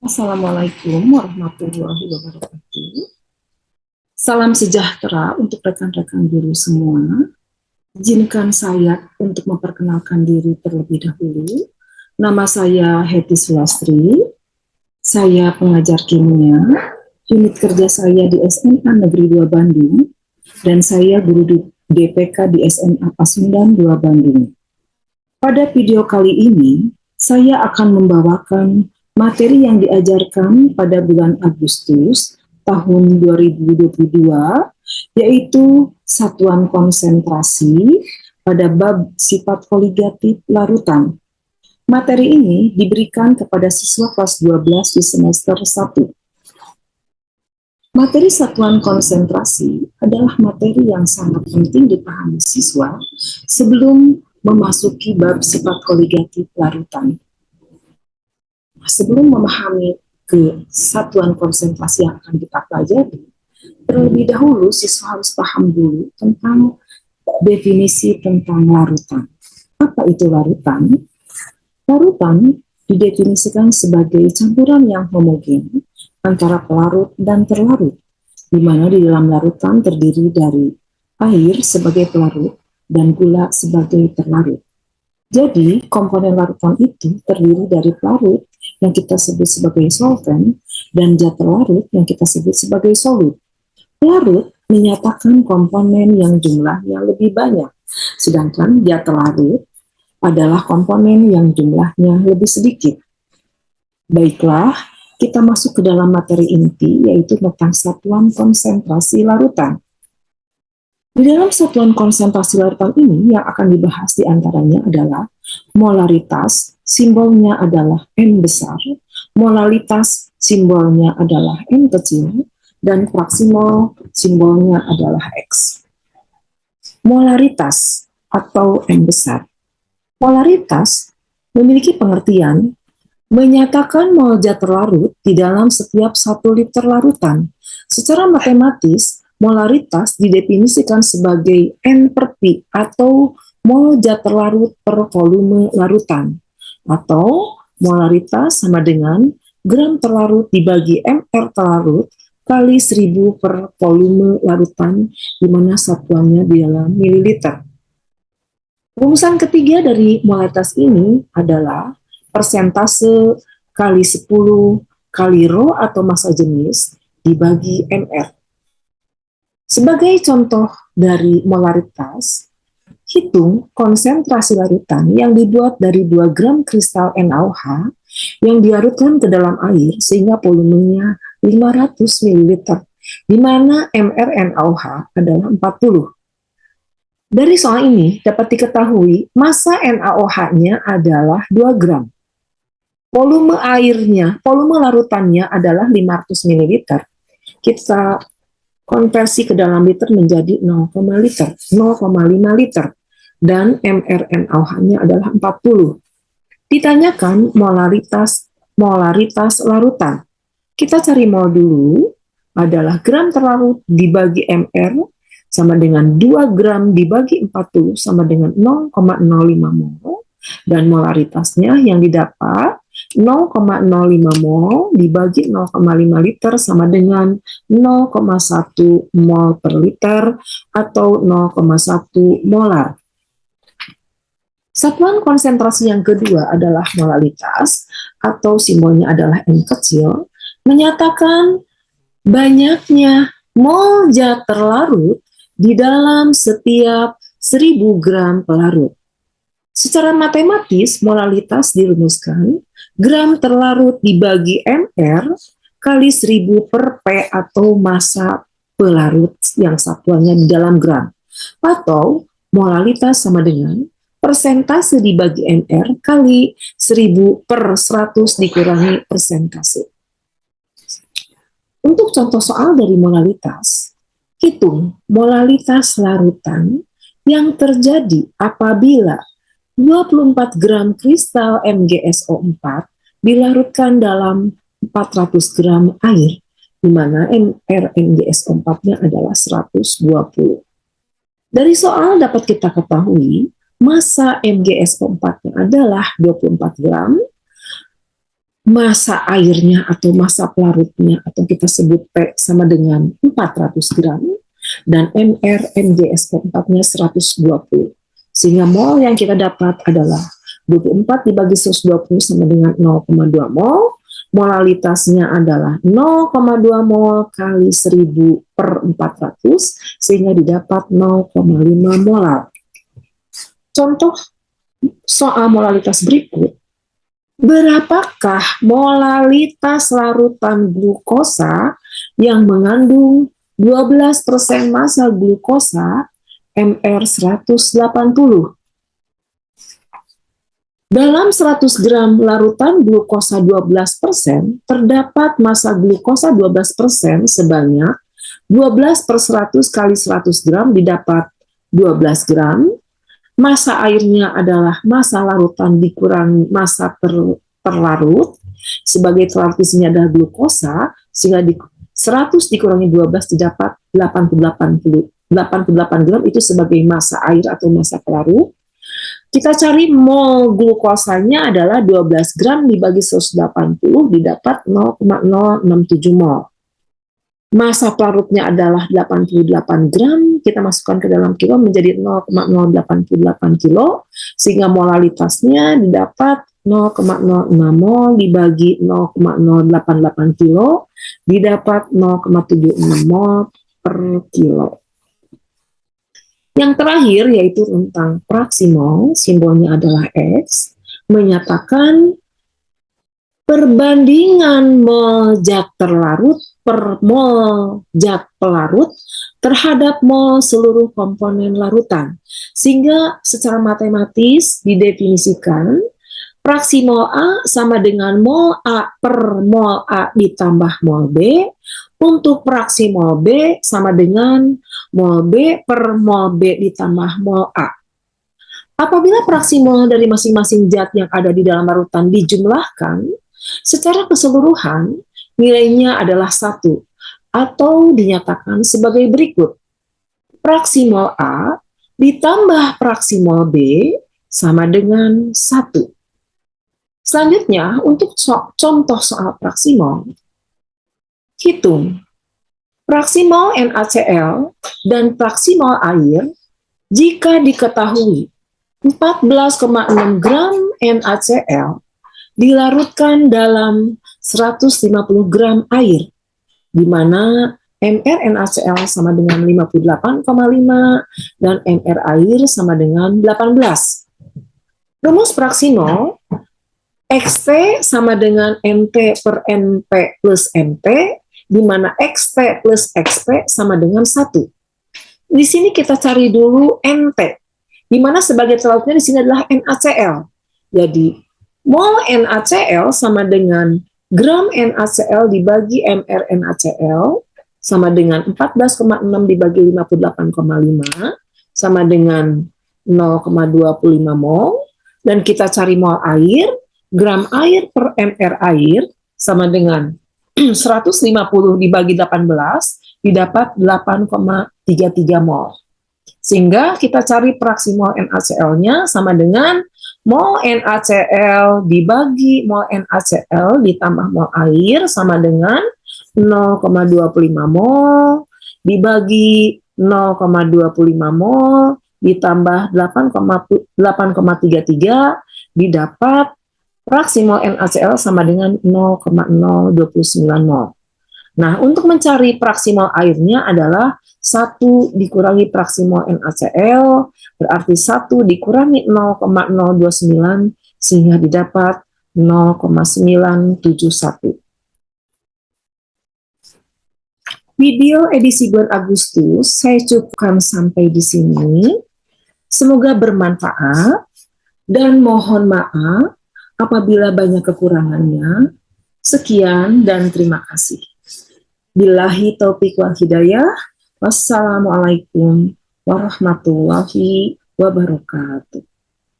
Assalamualaikum warahmatullahi wabarakatuh. Salam sejahtera untuk rekan-rekan guru semua. Izinkan saya untuk memperkenalkan diri terlebih dahulu. Nama saya Heti Sulastri. Saya pengajar kimia. Unit kerja saya di SMA Negeri 2 Bandung. Dan saya guru DPK di SMA Pasundan 2 Bandung. Pada video kali ini, saya akan membawakan materi yang diajarkan pada bulan Agustus tahun 2022, yaitu satuan konsentrasi pada bab sifat koligatif larutan. Materi ini diberikan kepada siswa kelas 12 di semester 1. Materi satuan konsentrasi adalah materi yang sangat penting dipahami siswa sebelum memasuki bab sifat koligatif larutan. Sebelum memahami kesatuan konsentrasi yang akan kita pelajari, terlebih dahulu siswa harus paham dulu tentang definisi tentang larutan. Apa itu larutan? Larutan didefinisikan sebagai campuran yang homogen antara pelarut dan terlarut, di mana di dalam larutan terdiri dari air sebagai pelarut dan gula sebagai terlarut. Jadi, komponen larutan itu terdiri dari pelarut yang kita sebut sebagai solvent dan zat terlarut yang kita sebut sebagai solut. Pelarut menyatakan komponen yang jumlahnya lebih banyak, sedangkan zat terlarut adalah komponen yang jumlahnya lebih sedikit. Baiklah, kita masuk ke dalam materi inti, yaitu tentang satuan konsentrasi larutan. Di dalam satuan konsentrasi larutan ini yang akan dibahas diantaranya adalah molaritas, simbolnya adalah N besar, molalitas, simbolnya adalah N kecil, dan fraksi mol, simbolnya adalah X. Molaritas atau N besar. Molaritas memiliki pengertian menyatakan mol zat terlarut di dalam setiap 1 liter larutan. Secara matematis, molaritas didefinisikan sebagai N per P atau mol zat terlarut per volume larutan, atau molaritas sama dengan gram terlarut dibagi mR terlarut kali 1000 per volume larutan, di mana satuannya di dalam mililiter. Rumusan ketiga dari molaritas ini adalah persentase kali 10 kali rho atau massa jenis dibagi mR. Sebagai contoh dari molaritas, hitung konsentrasi larutan yang dibuat dari 2 gram kristal NaOH yang dilarutkan ke dalam air sehingga volumenya 500 ml, di mana mR NaOH adalah 40. Dari soal ini dapat diketahui massa NaOH-nya adalah 2 gram. Volume airnya, volume larutannya adalah 500 ml. Kita konversi ke dalam liter menjadi 0,5 liter, dan mRNaOH-nya adalah 40. Ditanyakan molaritas larutan. Kita cari mol dulu, adalah gram terlarut dibagi mR sama dengan 2 gram dibagi 40 sama dengan 0,05 mol, dan molaritasnya yang didapat 0,05 mol dibagi 0,5 liter sama dengan 0,1 mol per liter atau 0,1 molar. Satuan konsentrasi yang kedua adalah molalitas atau simbolnya adalah N kecil, menyatakan banyaknya mol zat terlarut di dalam setiap 1000 gram pelarut. Secara matematis, molalitas dirumuskan gram terlarut dibagi mR kali 1000 per P atau massa pelarut yang satuannya di dalam gram. Atau molalitas sama dengan persentase dibagi mR kali 1000 per 100 dikurangi persentase. Untuk contoh soal dari molalitas, hitung molalitas larutan yang terjadi apabila 24 gram kristal MgSO4 dilarutkan dalam 400 gram air, di mana MgSO4-nya adalah 120. Dari soal dapat kita ketahui, massa MgSO4-nya adalah 24 gram, massa airnya atau massa pelarutnya atau kita sebut P sama dengan 400 gram dan MR NGSP4-nya 120. Sehingga mol yang kita dapat adalah 24 dibagi 120 sama dengan 0,2 mol. Molalitasnya adalah 0,2 mol kali 1000 per 400 sehingga didapat 0,5 molar. Contoh soal molalitas berikut. Berapakah molalitas larutan glukosa yang mengandung 12% massa glukosa MR 180? Dalam 100 gram larutan glukosa 12%, terdapat massa glukosa 12% sebanyak 12 per 100 kali 100 gram didapat 12 gram. Massa airnya adalah massa larutan dikurangi massa terlarut. Sebagai terlarut di sini adalah glukosa, sehingga 100 dikurangi 12 didapat 88 gram, itu sebagai massa air atau massa pelarut. Kita cari mol glukosanya adalah 12 gram dibagi 180 didapat 0,067 mol. Massa pelarutnya adalah 88 gram, kita masukkan ke dalam kilo menjadi 0,088 kilo, sehingga molalitasnya didapat 0,06 mol dibagi 0,088 kilo, didapat 0,76 mol per kilo. Yang terakhir yaitu tentang praksimol, simbolnya adalah X, menyatakan perbandingan mol zat terlarut per mol zat pelarut terhadap mol seluruh komponen larutan. Sehingga secara matematis didefinisikan praksimol A sama dengan mol A per mol A ditambah mol B. Untuk praksimol B sama dengan mol B per mol B ditambah mol A. Apabila praksimol dari masing-masing zat yang ada di dalam larutan dijumlahkan, secara keseluruhan nilainya adalah 1 atau dinyatakan sebagai berikut. Praksimol A ditambah praksimol B sama dengan 1. Selanjutnya, untuk contoh soal praksimol, hitung praksimol NaCl dan praksimol air jika diketahui 14,6 gram NaCl dilarutkan dalam 150 gram air, di mana MR NaCl sama dengan 58,5 dan MR air sama dengan 18. Rumus praksimol XT sama dengan NT per NP plus NT, di mana XT plus XP sama dengan 1. Di sini kita cari dulu NT, di mana sebagai terlarutnya di sini adalah NaCl. Jadi, mol NaCl sama dengan gram NaCl dibagi MR NaCl sama dengan 14,6 dibagi 58,5 sama dengan 0,25 mol. Dan kita cari mol air, gram air per MR air sama dengan 150 dibagi 18 didapat 8,33 mol. Sehingga kita cari praksimol NaCl-nya sama dengan mol NaCl dibagi mol NaCl ditambah mol air sama dengan 0,25 mol dibagi 0,25 mol ditambah 8,33 didapat praksimol NaCl sama dengan 0,029 mol. Nah, untuk mencari praksimol airnya adalah 1 dikurangi praksimol NaCl, berarti 1 dikurangi 0,029, sehingga didapat 0,971. Video edisi bulan Agustus saya cukupkan sampai di sini. Semoga bermanfaat, dan mohon maaf apabila banyak kekurangannya. Sekian dan terima kasih. Billahi taufiq wal hidayah. Wassalamualaikum warahmatullahi wabarakatuh.